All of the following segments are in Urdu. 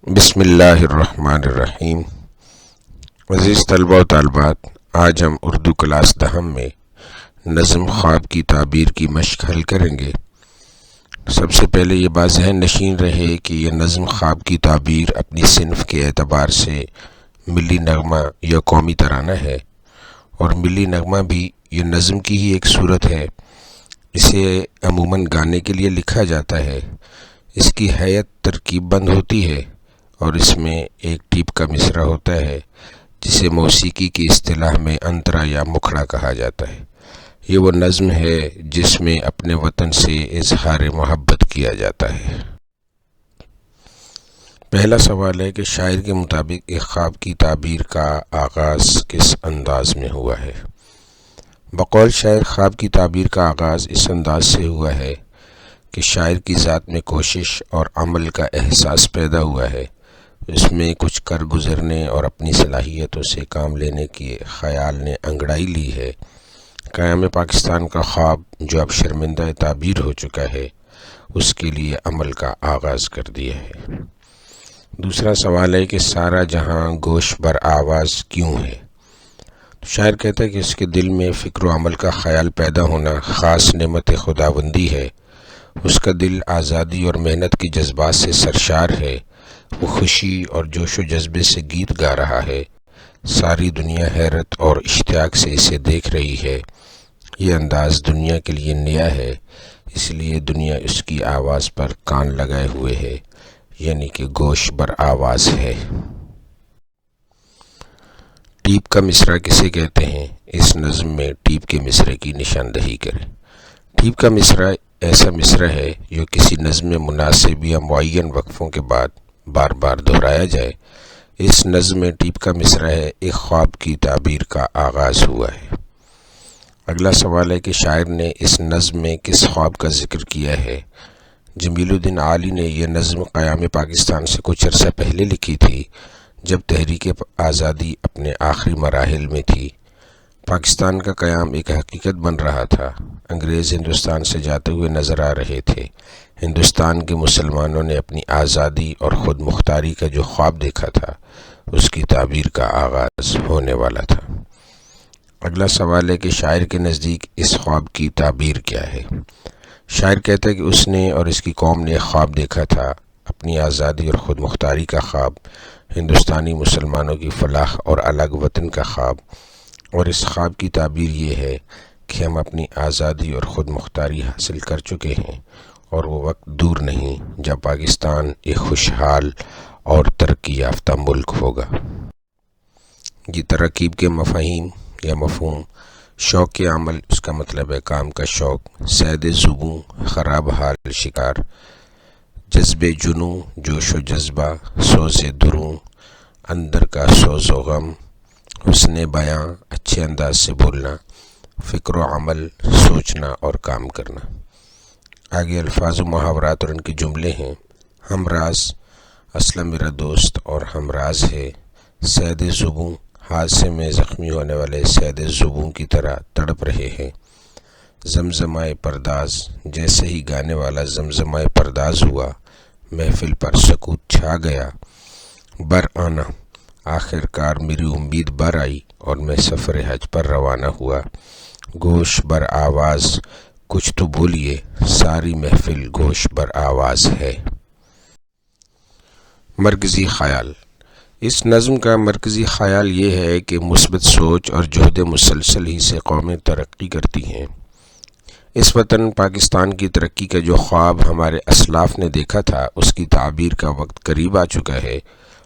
بسم اللہ الرحمن الرحیم۔ عزیز طلبہ و طالبات، آج ہم اردو کلاس دہم میں نظم خواب کی تعبیر کی مشق حل کریں گے۔ سب سے پہلے یہ بات ذہن نشین رہے کہ یہ نظم خواب کی تعبیر اپنی صنف کے اعتبار سے ملی نغمہ یا قومی ترانہ ہے، اور ملی نغمہ بھی یہ نظم کی ہی ایک صورت ہے۔ اسے عموماً گانے کے لیے لکھا جاتا ہے۔ اس کی حیت ترکیب بند ہوتی ہے اور اس میں ایک ٹیپ کا مصرع ہوتا ہے جسے موسیقی کی اصطلاح میں انترا یا مکھڑا کہا جاتا ہے۔ یہ وہ نظم ہے جس میں اپنے وطن سے اظہار محبت کیا جاتا ہے۔ پہلا سوال ہے کہ شاعر کے مطابق ایک خواب کی تعبیر کا آغاز کس انداز میں ہوا ہے؟ بقول شاعر، خواب کی تعبیر کا آغاز اس انداز سے ہوا ہے کہ شاعر کی ذات میں کوشش اور عمل کا احساس پیدا ہوا ہے۔ اس میں کچھ کر گزرنے اور اپنی صلاحیتوں سے کام لینے کے خیال نے انگڑائی لی ہے۔ قیام پاکستان کا خواب جو اب شرمندہ تعبیر ہو چکا ہے، اس کے لیے عمل کا آغاز کر دیا ہے۔ دوسرا سوال ہے کہ سارا جہاں گوش بر آواز کیوں ہے؟ شاعر کہتا ہے کہ اس کے دل میں فکر و عمل کا خیال پیدا ہونا خاص نعمت خداوندی ہے۔ اس کا دل آزادی اور محنت کے جذبات سے سرشار ہے۔ وہ خوشی اور جوش و جذبے سے گیت گا رہا ہے۔ ساری دنیا حیرت اور اشتیاق سے اسے دیکھ رہی ہے۔ یہ انداز دنیا کے لیے نیا ہے، اس لیے دنیا اس کی آواز پر کان لگائے ہوئے ہے، یعنی کہ گوش بر آواز ہے۔ ٹیپ کا مصرع کسے کہتے ہیں؟ اس نظم میں ٹیپ کے مصرع کی نشاندہی کریں۔ ٹیپ کا مصرع ایسا مصرع ہے جو کسی نظم میں مناسب یا معین وقفوں کے بعد بار بار دہرایا جائے۔ اس نظم میں ٹیپ کا مصرع ہے ایک خواب کی تعبیر کا آغاز ہوا ہے۔ اگلا سوال ہے کہ شاعر نے اس نظم میں کس خواب کا ذکر کیا ہے؟ جمیل الدین عالی نے یہ نظم قیام پاکستان سے کچھ عرصہ پہلے لکھی تھی، جب تحریک آزادی اپنے آخری مراحل میں تھی۔ پاکستان کا قیام ایک حقیقت بن رہا تھا۔ انگریز ہندوستان سے جاتے ہوئے نظر آ رہے تھے۔ ہندوستان کے مسلمانوں نے اپنی آزادی اور خود مختاری کا جو خواب دیکھا تھا، اس کی تعبیر کا آغاز ہونے والا تھا۔ اگلا سوال ہے کہ شاعر کے نزدیک اس خواب کی تعبیر کیا ہے؟ شاعر کہتا ہے کہ اس نے اور اس کی قوم نے ایک خواب دیکھا تھا، اپنی آزادی اور خود مختاری کا خواب، ہندوستانی مسلمانوں کی فلاح اور الگ وطن کا خواب، اور اس خواب کی تعبیر یہ ہے کہ ہم اپنی آزادی اور خود مختاری حاصل کر چکے ہیں، اور وہ وقت دور نہیں جب پاکستان ایک خوشحال اور ترقی یافتہ ملک ہوگا۔ یہ ترکیب کے مفاہیم یا مفہوم: شوق عمل، اس کا مطلب ہے کام کا شوق، صید زبوں، خراب حال شکار، جذب جنوں، جوش و جذبہ، سوز دروں، اندر کا سوز و غم، حسن بیاں، اچھے انداز سے بولنا، فکر و عمل، سوچنا اور کام کرنا۔ آگے الفاظ و محاورات اور ان کے جملے ہیں۔ ہمراز، اسلم میرا دوست اور ہمراز ہے۔ صید زبوں، حادثے میں زخمی ہونے والے صید زبوں کی طرح تڑپ رہے ہیں۔ زمزمائے پرداز، جیسے ہی گانے والا زمزمائے پرداز ہوا، محفل پر سکوت چھا گیا۔ بر آنا، آخر کار میری امید بر آئی اور میں سفر حج پر روانہ ہوا۔ گوش بر آواز، کچھ تو بولیے، ساری محفل گوش بر آواز ہے۔ مرکزی خیال: اس نظم کا مرکزی خیال یہ ہے کہ مثبت سوچ اور جہد مسلسل ہی سے قومیں ترقی کرتی ہیں۔ اس وطن پاکستان کی ترقی کا جو خواب ہمارے اسلاف نے دیکھا تھا، اس کی تعبیر کا وقت قریب آ چکا ہے۔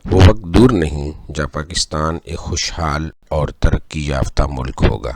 وہ وقت دور نہیں جب پاکستان ایک خوشحال اور ترقی یافتہ ملک ہوگا۔